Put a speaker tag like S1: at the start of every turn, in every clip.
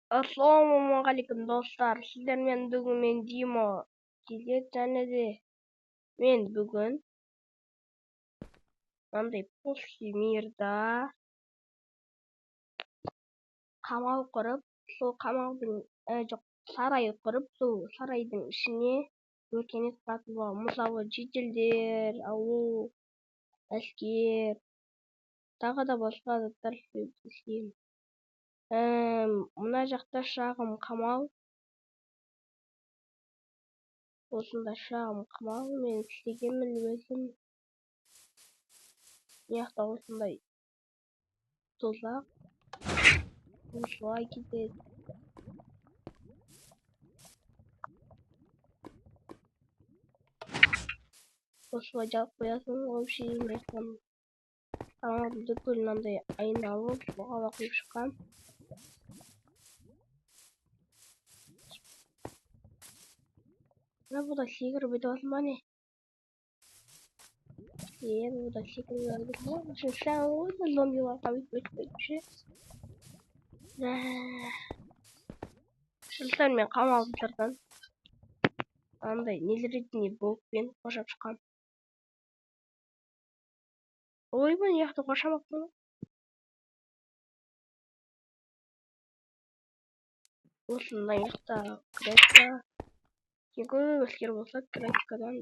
S1: Ассалаумағалейкум достар, сіздермен бүгін мен Димо Кезек және де мен бүгін мынандай после мирда қамал құрып, сол қамалдың жоқ сарай құрып, сол сарайдың ішіне өркениет тартуға, мысалы жителдер, ауыл, әскер, тағы да басқа заттар істеймін. Мына жақта шағым қамал. Осында шағым қамал мен істегенмін өзім. Яқта осындай тозақ осылай кетеді. Осылай жалып қоясың, вообще маяқтан қамалды бүкіл мынандай айналып соғала құйып шыққан. Бұда секіріп өтіп жатырмын ба не? Бұда секіріп өтіп жатырмын. Сән ғой зомбиларға өтіп ше. Шылтар мен қамалды сыртан андай нелеретіне блокпен қоршап шыққан. Ойбай, яқты қоршамаппын. Осындай яқта графика. Көп әскер болса графикадан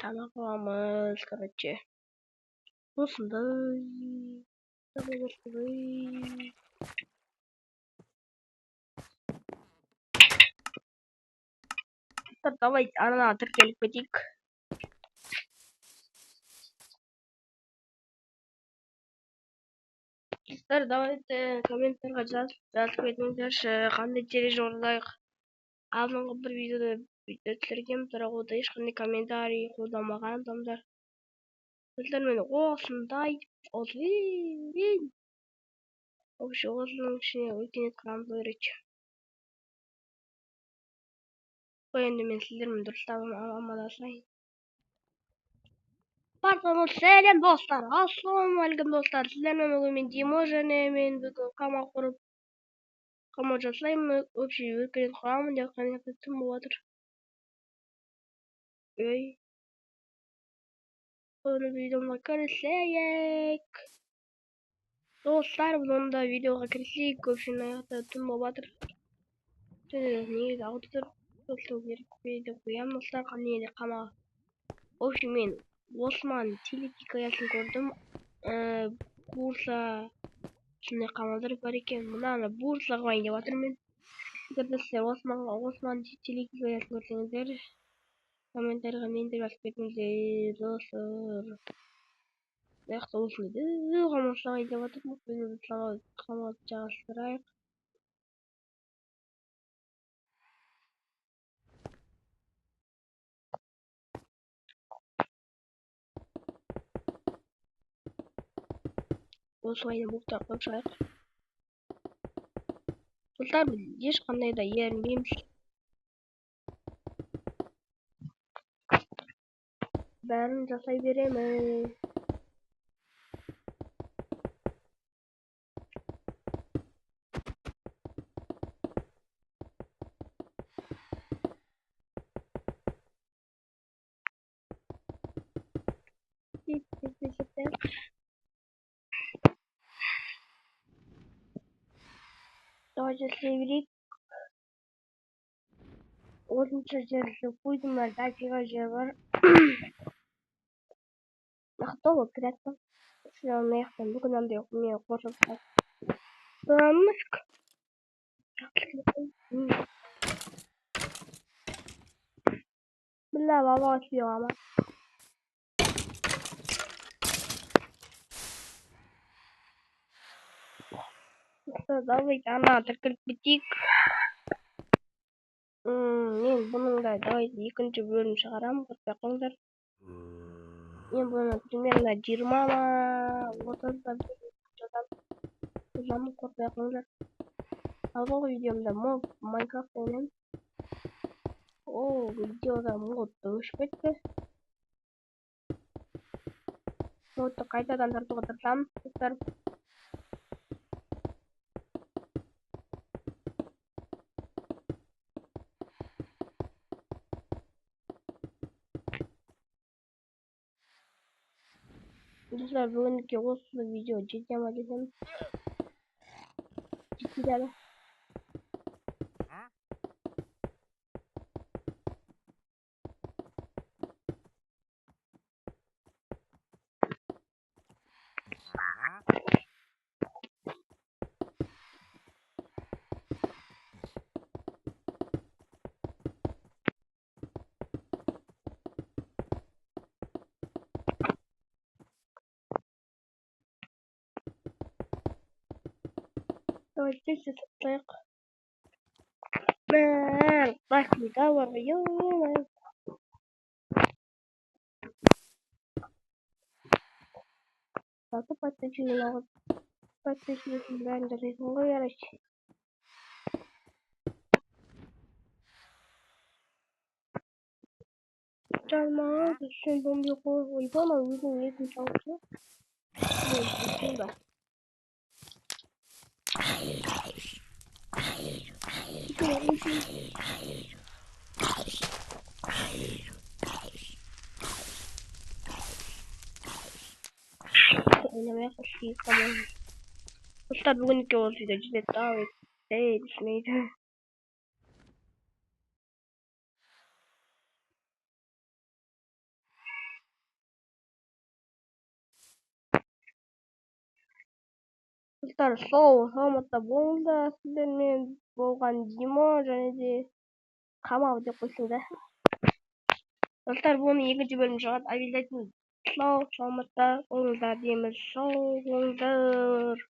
S1: тамақ аламыз, короче. Осындай. Давайте ана тіркеліп кетейік. Достар, давайте комментарға жазып кетіңіздерші, қандай тележол орындайық. Алдыңғы бір видеода түсіргенмін, бірақ ода ешқандай комментарий қолдамаған адамдар. Достар, мен осындай вообще осының ішіне өркениет құрамыз керек. Қой енді мен сіздермен дұрыстап амандасайын. Баршаңыз сәлем достар, ассалаумағалейкум достар. Сіздермен бүгін мен Димо және мен бүгін қамал құрып қамал жасаймын, вообще өркениет құрамын деп қанекті тым болатыр. Ой. Оны видеоға кірісейік. Достар, бұнда видеоға кірісейік, көпшін аяқта тым болатыр. Негізі аудитор көптің керек деп қоямын, достар, қанеде қамал. Вообще мен Осман телехикаясын көрдім. Бурса сондай қамалдар бар екен. Мынаны бурса қылайын деп жатырмын. Егер сіздер Осман телехикаясын көрсеңіздер, комментарийға мен де жазып кетіңіздер, достар. Яқта осындай қамал жасағайын деп жатырмын. Қамал жағастырайық. Осылай буктар қойып шығайық. Достар, біз ешқандай да ерінбейміз. Бәрін жасай береміз. Давайте сливрик. Осынша жерді қойдым, дафиға жер бар. Нақтылы кіреттім. Шырағын аяқтан бүгін андай мен қоршап шығады. Сұрамышк. Білі баба сүйеға ма. Давайте ана тіркіліп бітейік. Мен бұның да давайте екінші бөлім шығарам, қорқпай қойыңдар. Мен бұны примерно 20 ма 30-да жазамын, қорқпай қойыңдар. Алдыңғы видеомда Майнкрафт ойнаймын. Ол видеода модты өшіп кетті. Модты қайтадан тартуға тырысамын, достар. Dostlar bugünkü olsun video ciddi ama dedim. Ciddi de. Давайте так. Ben bak bir daha var ya. Satu patlıcıyla patlıcıyla de songo yarış. Calma, düşün bomba koy. Bana uygun yedim çalışıyor. Düşün ben. Oynamaya koşuyor tamam. Dostlar bugünkü olsun video ciddi davet değil neydi? Dostlar сол саламатта болыңыздар. Сіздермен болған Димо және де Камал деп қойсаңдар. Достар бұның екінші бөлімі шығады. Обязательно саламатта болыңыздар дейміз. Сау болыңыздар.